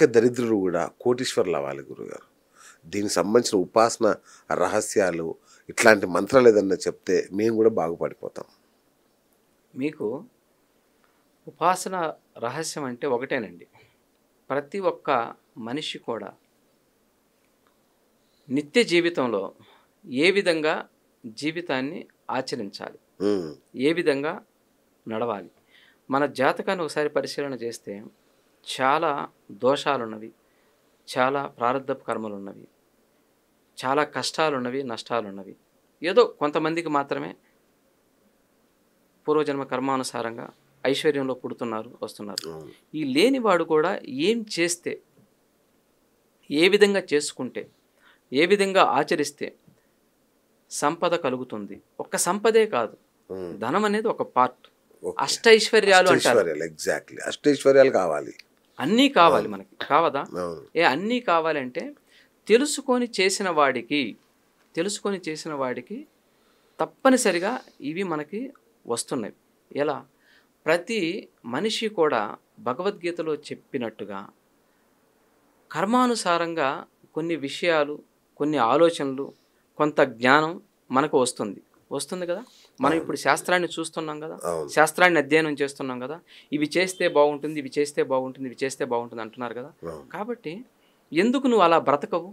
ఆర్థిక దరిద్రులు కూడా కోటీశ్వర్లు అవ్వాలి గురుగారు. దీనికి సంబంధించిన ఉపాసన రహస్యాలు ఇట్లాంటి మంత్రాలు ఏదన్నా చెప్తే మేము కూడా బాగుపడిపోతాం. మీకు ఉపాసన రహస్యం అంటే ఒకటేనండి. ప్రతి ఒక్క మనిషి కూడా నిత్య జీవితంలో ఏ విధంగా జీవితాన్ని ఆచరించాలి, ఏ విధంగా నడవాలి. మన జాతకాన్ని ఒకసారి పరిశీలన చేస్తే చాలా దోషాలున్నవి, చాలా ప్రారంధపు కర్మలున్నవి, చాలా కష్టాలున్నవి, నష్టాలున్నవి. ఏదో కొంతమందికి మాత్రమే పూర్వజన్మ కర్మానుసారంగా ఐశ్వర్యంలో పుడుతున్నారు, వస్తున్నారు. ఈ లేనివాడు కూడా ఏం చేస్తే, ఏ విధంగా చేసుకుంటే, ఏ విధంగా ఆచరిస్తే సంపద కలుగుతుంది. ఒక్క సంపదే కాదు, ధనం అనేది ఒక పార్ట్. అష్టైశ్వర్యాలు అంటారు. ఎగ్జాక్ట్లీ, అష్టైశ్వర్యాలు కావాలి, అన్నీ కావాలి మనకి. కావదా? అన్నీ కావాలంటే తెలుసుకొని చేసిన వాడికి తప్పనిసరిగా ఇవి మనకి వస్తున్నాయి. ఎలా? ప్రతి మనిషి కూడా భగవద్గీతలో చెప్పినట్టుగా కర్మానుసారంగా కొన్ని విషయాలు, కొన్ని ఆలోచనలు, కొంత జ్ఞానం మనకు వస్తుంది కదా. మనం ఇప్పుడు శాస్త్రాన్ని చూస్తున్నాం కదా, శాస్త్రాన్ని అధ్యయనం చేస్తున్నాం కదా. ఇవి చేస్తే బాగుంటుంది, ఇవి చేస్తే బాగుంటుంది, ఇవి చేస్తే బాగుంటుంది అంటున్నారు కదా. కాబట్టి ఎందుకు నువ్వు అలా బ్రతకవు?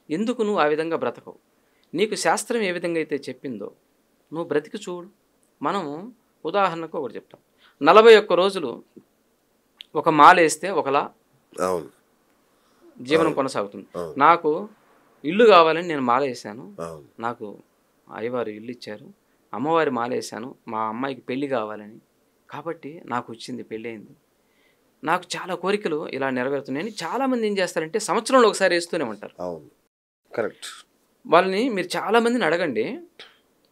ఎందుకు నువ్వు ఆ విధంగా బ్రతకవు? నీకు శాస్త్రం ఏ విధంగా అయితే చెప్పిందో నువ్వు బ్రతికి చూడు. మనము ఉదాహరణకు ఒకటి చెప్తాం. 41 రోజులు ఒక మాల వేస్తే ఒకలా జీవనం కొనసాగుతుంది. నాకు ఇల్లు కావాలని నేను మాల వేసాను, నాకు అయ్యవారు ఇల్లు ఇచ్చారు. అమ్మవారి మాల వేసాను, మా అమ్మాయికి పెళ్ళి కావాలని, కాబట్టి నాకు వచ్చింది, పెళ్ళి అయింది. నాకు చాలా కోరికలు ఇలా నెరవేరుతున్నాయని చాలామంది ఏం చేస్తారంటే సంవత్సరంలో ఒకసారి వేస్తూనే ఉంటారు. కరెక్ట్. వాళ్ళని మీరు చాలామందిని అడగండి,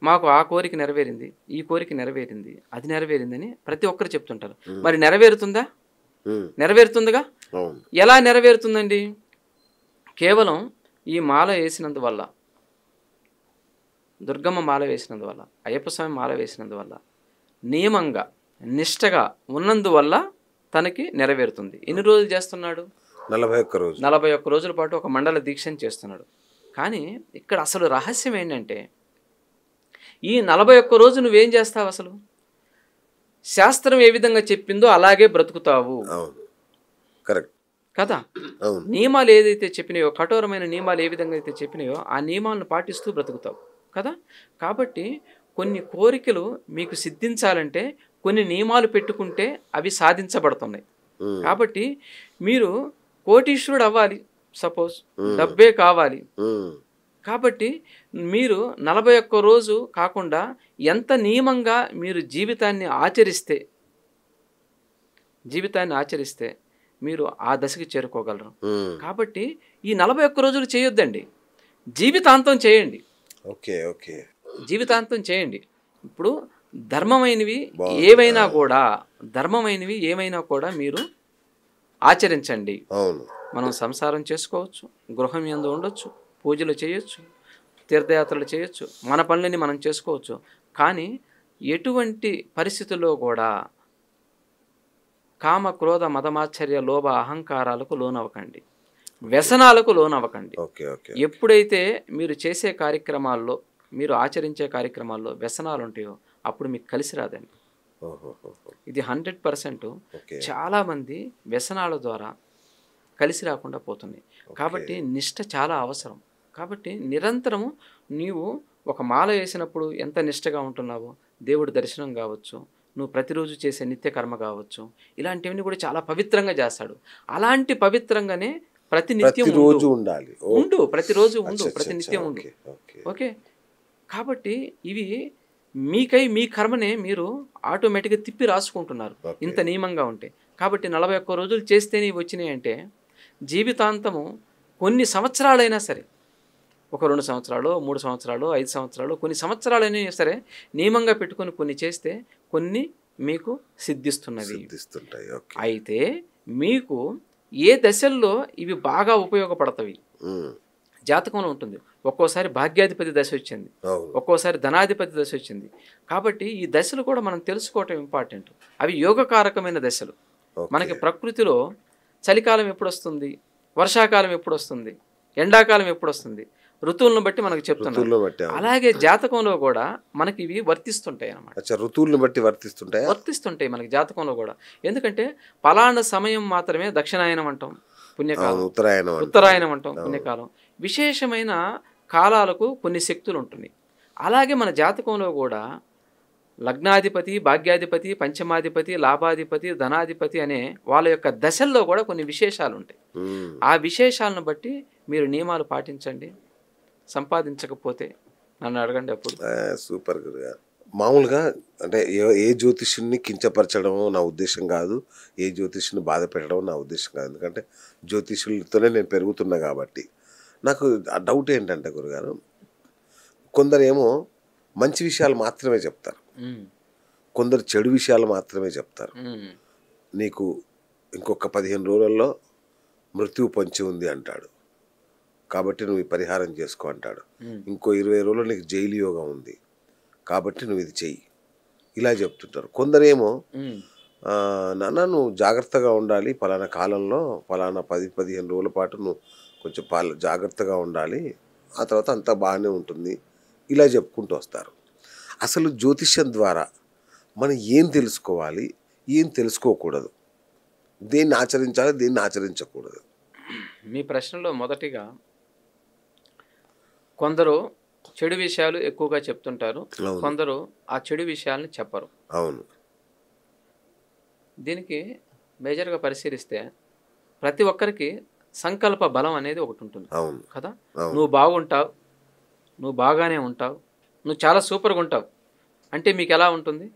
మాకు ఆ కోరిక నెరవేరింది, ఈ కోరిక నెరవేరింది, అది నెరవేరిందని ప్రతి ఒక్కరు చెప్తుంటారు. మరి నెరవేరుతుందా? నెరవేరుతుందిగా. ఎలా నెరవేరుతుందండి? కేవలం ఈ మాల వేసినందువల్ల, దుర్గమ్మ మాల వేసినందువల్ల, అయ్యప్ప స్వామి మాల వేసినందువల్ల, నియమంగా నిష్టగా ఉన్నందువల్ల తనకి నెరవేరుతుంది. ఎన్ని రోజులు చేస్తున్నాడు? 41 రోజుల పాటు ఒక మండల దీక్షను చేస్తున్నాడు. కానీ ఇక్కడ అసలు రహస్యం ఏంటంటే ఈ 41 రోజు నువ్వేం చేస్తావు? అసలు శాస్త్రం ఏ విధంగా చెప్పిందో అలాగే బ్రతుకుతావు కదా. నియమాలు ఏదైతే చెప్పినాయో, కఠోరమైన నియమాలు ఏ విధంగా అయితే చెప్పినాయో ఆ నియమాలను పాటిస్తూ బ్రతుకుతావు కదా. కాబట్టి కొన్ని కోరికలు మీకు సిద్ధించాలంటే కొన్ని నియమాలు పెట్టుకుంటే అవి సాధించబడుతున్నాయి. కాబట్టి మీరు కోటీశ్వరుడు అవ్వాలి, సపోజ్ డబ్బే కావాలి. కాబట్టి మీరు 41 రోజు కాకుండా ఎంత నియమంగా మీరు జీవితాన్ని ఆచరిస్తే మీరు ఆ దశకి చేరుకోగలరు. కాబట్టి ఈ 41 రోజులు చేయొద్దండి, జీవితాంతం చేయండి. జీవితాంతం చేయండి. ఇప్పుడు ధర్మమైనవి ఏమైనా కూడా మీరు ఆచరించండి. మనం సంసారం చేసుకోవచ్చు, గృహం యందు ఉండొచ్చు, పూజలు చేయొచ్చు, తీర్థయాత్రలు చేయొచ్చు, మన పనులని మనం చేసుకోవచ్చు. కానీ ఎటువంటి పరిస్థితుల్లో కూడా కామ, క్రోధ, మదమాశ్చర్య, లోభ, అహంకారాలకు లోనవ్వకండి, వ్యసనాలకు లోనవ్వకండి. ఎప్పుడైతే మీరు చేసే కార్యక్రమాల్లో, మీరు ఆచరించే కార్యక్రమాల్లో వ్యసనాలు ఉంటాయో అప్పుడు మీకు కలిసి రాదండి. ఇది 100%. చాలామంది వ్యసనాల ద్వారా కలిసి రాకుండా పోతుంది. కాబట్టి నిష్ట చాలా అవసరం. కాబట్టి నిరంతరము నీవు ఒక మాల వేసినప్పుడు ఎంత నిష్టగా ఉంటున్నావో, దేవుడి దర్శనం కావచ్చు, నువ్వు ప్రతిరోజు చేసే నిత్య కర్మ కావచ్చు, ఇలాంటివన్నీ కూడా చాలా పవిత్రంగా చేస్తాడు. అలాంటి పవిత్రంగానే ప్రతినిత్యం ఉండు, ప్రతిరోజు ఉండు, ప్రతినిత్యం ఉండు. ఓకే. కాబట్టి ఇవి మీ కర్మనే మీరు ఆటోమేటిక్గా తిప్పి రాసుకుంటున్నారు ఇంత నియమంగా ఉంటే. కాబట్టి 41 రోజులు చేస్తేనే వచ్చినాయి అంటే జీవితాంతము కొన్ని సంవత్సరాలైనా సరే, ఒక 2 సంవత్సరాలు, 3 సంవత్సరాలు, 5 సంవత్సరాలు, కొన్ని సంవత్సరాలైనా సరే నియమంగా పెట్టుకొని కొన్ని చేస్తే కొన్ని మీకు సిద్ధిస్తున్నవి. అయితే మీకు ఏ దశల్లో ఇవి బాగా ఉపయోగపడతాయి జాతకంలో ఉంటుంది. ఒక్కోసారి భాగ్యాధిపతి దశ వచ్చింది, ఒక్కోసారి ధనాధిపతి దశ వచ్చింది. కాబట్టి ఈ దశలు కూడా మనం తెలుసుకోవటం ఇంపార్టెంట్. అవి యోగకారకమైన దశలు. మనకి ప్రకృతిలో చలికాలం ఎప్పుడు వస్తుంది, వర్షాకాలం ఎప్పుడు వస్తుంది, ఎండాకాలం ఎప్పుడు వస్తుంది, ఋతువులను బట్టి మనకు చెప్తున్నారు. అలాగే జాతకంలో కూడా మనకి ఇవి వర్తిస్తుంటాయి అన్నమాట. ఋతువులను బట్టి వర్తిస్తుంటాయి మనకి జాతకంలో కూడా. ఎందుకంటే పలానా సమయం మాత్రమే దక్షిణాయనం అంటాం పుణ్యకాలం, ఉత్తరాయణం అంటాం పుణ్యకాలం. విశేషమైన కాలాలకు కొన్ని శక్తులు ఉంటున్నాయి. అలాగే మన జాతకంలో కూడా లగ్నాధిపతి, భాగ్యాధిపతి, పంచమాధిపతి, లాభాధిపతి, ధనాధిపతి అనే వాళ్ళ యొక్క దశల్లో కూడా కొన్ని విశేషాలు ఉంటాయి. ఆ విశేషాలను బట్టి మీరు నియమాలు పాటించండి. సంపాదించకపోతే నన్ను అడగండి అప్పుడు. సూపర్ గురుగారు. మామూలుగా అంటే ఏ జ్యోతిష్యుని కించపరచడం నా ఉద్దేశం కాదు, ఏ జ్యోతిష్యుని బాధ పెట్టడం నా ఉద్దేశం కాదు. ఎందుకంటే జ్యోతిష్యులతోనే నేను పెరుగుతున్నా కాబట్టి. నాకు ఆ డౌట్ ఏంటంటే గురుగారు, కొందరేమో మంచి విషయాలు మాత్రమే చెప్తారు, కొందరు చెడు విషయాలు మాత్రమే చెప్తారు. నీకు ఇంకొక 15 రోజుల్లో మృత్యువు పొంచి ఉంది అంటాడు, కాబట్టి నువ్వు ఈ పరిహారం చేసుకో అంటాడు. ఇంకో 20 రోజుల్లో నీకు జైలు యోగం ఉంది, కాబట్టి నువ్వు ఇది చెయ్యి, ఇలా చెప్తుంటారు. కొందరేమో నాన్న నువ్వు జాగ్రత్తగా ఉండాలి, పలానా కాలంలో పలానా 10-15 రోజుల పాటు నువ్వు కొంచెం జాగ్రత్తగా ఉండాలి, ఆ తర్వాత అంతా బాగానే ఉంటుంది, ఇలా చెప్పుకుంటూ వస్తారు. అసలు జ్యోతిష్యం ద్వారా మనం ఏం తెలుసుకోవాలి, ఏం తెలుసుకోకూడదు, దేన్ని ఆచరించాలి, దేన్ని ఆచరించకూడదు? మీ ప్రశ్నలో మొదటిగా కొందరు చెడు విషయాలు ఎక్కువగా చెప్తుంటారు, కొందరు ఆ చెడు విషయాలను చెప్పరు. అవును. దీనికి మేజర్గా పరిశీలిస్తే ప్రతి ఒక్కరికి సంకల్ప బలం అనేది ఒకటి ఉంటుంది. అవును కదా. నువ్వు బాగుంటావు, నువ్వు బాగానే ఉంటావు, నువ్వు చాలా సూపర్గా ఉంటావు అంటే మీకు ఎలా ఉంటుంది?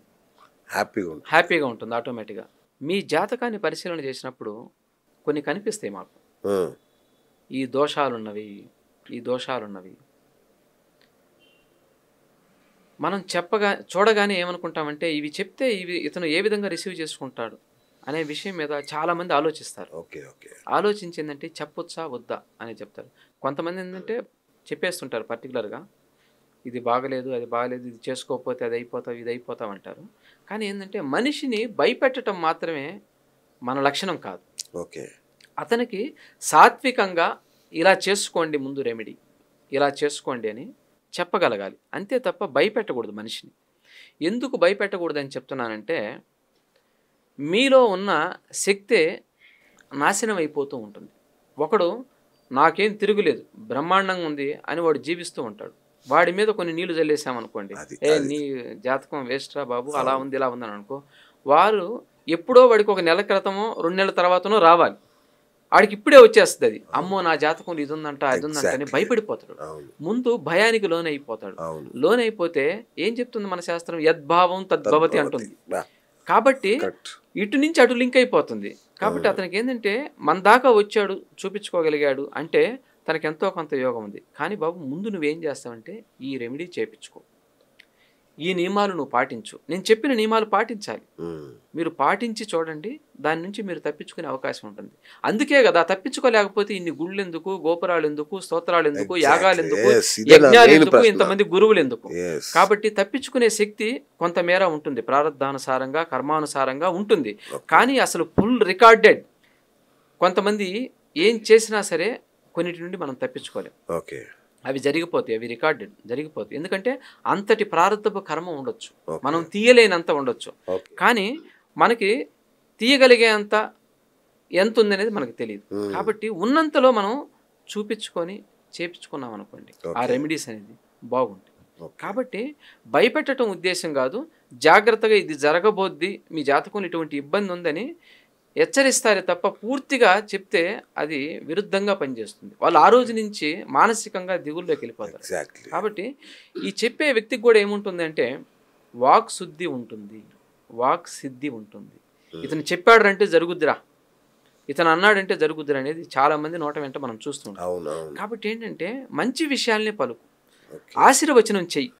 హ్యాపీగా ఉంటుంది ఆటోమేటిక్గా. మీ జాతకాన్ని పరిశీలన చేసినప్పుడు కొన్ని కనిపిస్తాయి మాకు, ఈ దోషాలున్నవి, ఈ దోషాలున్నవి. మనం చూడగానే ఏమనుకుంటామంటే ఇవి చెప్తే ఇతను ఏ విధంగా రిసీవ్ చేసుకుంటాడు అనే విషయం మీద చాలామంది ఆలోచిస్తారు. ఆలోచించిందంటే చెప్పొచ్చా వద్దా అని చెప్తారు. కొంతమంది ఏంటంటే చెప్పేస్తుంటారు పర్టికులర్గా, ఇది బాగలేదు, అది బాగలేదు, ఇది చేసుకోకపోతే అది అయిపోతావు, ఇది అయిపోతావు అంటారు. కానీ ఏంటంటే మనిషిని భయపెట్టడం మాత్రమే మన లక్షణం కాదు. అతనికి సాత్వికంగా ఇలా చేసుకోండి, ముందు రెమెడీ ఇలా చేసుకోండి అని చెప్పగలగాలి, అంతే తప్ప భయపెట్టకూడదు మనిషిని. ఎందుకు భయపెట్టకూడదు అని చెప్తున్నానంటే మీలో ఉన్న శక్తే నాశనం అయిపోతూ ఉంటుంది. ఒకడు నాకేం తిరుగులేదు, బ్రహ్మాండంగా ఉంది అని వాడు జీవిస్తూ ఉంటాడు. వాడి మీద కొన్ని నీళ్లు చల్లేసామనుకోండి, నీ జాతకం వేస్ట్రా బాబు, అలా ఉంది ఇలా ఉందని అనుకో, వారు ఎప్పుడో వాడికి ఒక నెల క్రితమో 2 నెలల తర్వాతనో రావాలి, వాడికి ఇప్పుడే వచ్చేస్తుంది అది. అమ్మో నా జాతకం ఇది ఉందంట, అది ఉందంట అని భయపడిపోతాడు. ముందు భయానికి లోనైపోతాడు. లోనైపోతే ఏం చెప్తుంది మన శాస్త్రం? యద్భావం తద్భవతి అంటుంది. కాబట్టి ఇటు నుంచి అటు లింక్ అయిపోతుంది. కాబట్టి అతనికి ఏంటంటే మన దాకా వచ్చాడు, చూపించుకోగలిగాడు అంటే తనకి ఎంతో కొంత యోగం ఉంది. కానీ బాబు ముందు నువ్వేం చేస్తావంటే ఈ రెమెడీ చేయించుకో, ఈ నియమాలు నువ్వు పాటించు, నేను చెప్పిన నియమాలు పాటించాలి. మీరు పాటించి చూడండి, దాని నుంచి మీరు తప్పించుకునే అవకాశం ఉంటుంది. అందుకే కదా తప్పించుకోలేకపోతే ఇన్ని గుళ్ళు ఎందుకు, గోపురాలు ఎందుకు, స్తోత్రాలు ఎందుకు, యాగాలు ఎందుకు, యజ్ఞాలు ఎందుకు, ఇంతమంది గురువులు ఎందుకు? కాబట్టి తప్పించుకునే శక్తి కొంతమేర ఉంటుంది, ప్రారంధానుసారంగా కర్మానుసారంగా ఉంటుంది. కానీ అసలు ఫుల్ రికార్డెడ్ కొంతమంది ఏం చేసినా సరే కొన్నిటి నుండి మనం తప్పించుకోలేం. అవి జరిగిపోతాయి, అవి రికార్డెడ్ జరిగిపోతాయి. ఎందుకంటే అంతటి ప్రారంభ కర్మ ఉండొచ్చు, మనం తీయలేనంత ఉండొచ్చు. కానీ మనకి తీయగలిగేంత ఎంత ఉంది అనేది మనకు తెలియదు. కాబట్టి ఉన్నంతలో మనం చూపించుకొని చేపించుకున్నాం అనుకోండి, ఆ రెమెడీస్ అనేది బాగుంటుంది. కాబట్టి భయపెట్టడం ఉద్దేశం కాదు, జాగ్రత్తగా ఇది జరగబోద్ది, మీ జాతకంలో ఇటువంటి ఇబ్బంది ఉందని హెచ్చరిస్తారే తప్ప పూర్తిగా చెప్తే అది విరుద్ధంగా పనిచేస్తుంది. వాళ్ళు ఆ రోజు నుంచి మానసికంగా దిగుల్లోకి వెళ్ళిపోతారు. కాబట్టి ఈ చెప్పే వ్యక్తికి కూడా ఏముంటుంది అంటే వాక్ శుద్ధి ఉంటుంది, వాక్ సిద్ధి ఉంటుంది. ఇతను చెప్పాడంటే జరుగుద్దిరా, ఇతను అన్నాడంటే జరుగుద్దిరా అనేది చాలా మంది నోట వెంట మనం చూస్తుంటాం. కాబట్టి ఏంటంటే మంచి విషయాల్ని పలుకు, ఆశీర్వచనం చెయ్యి.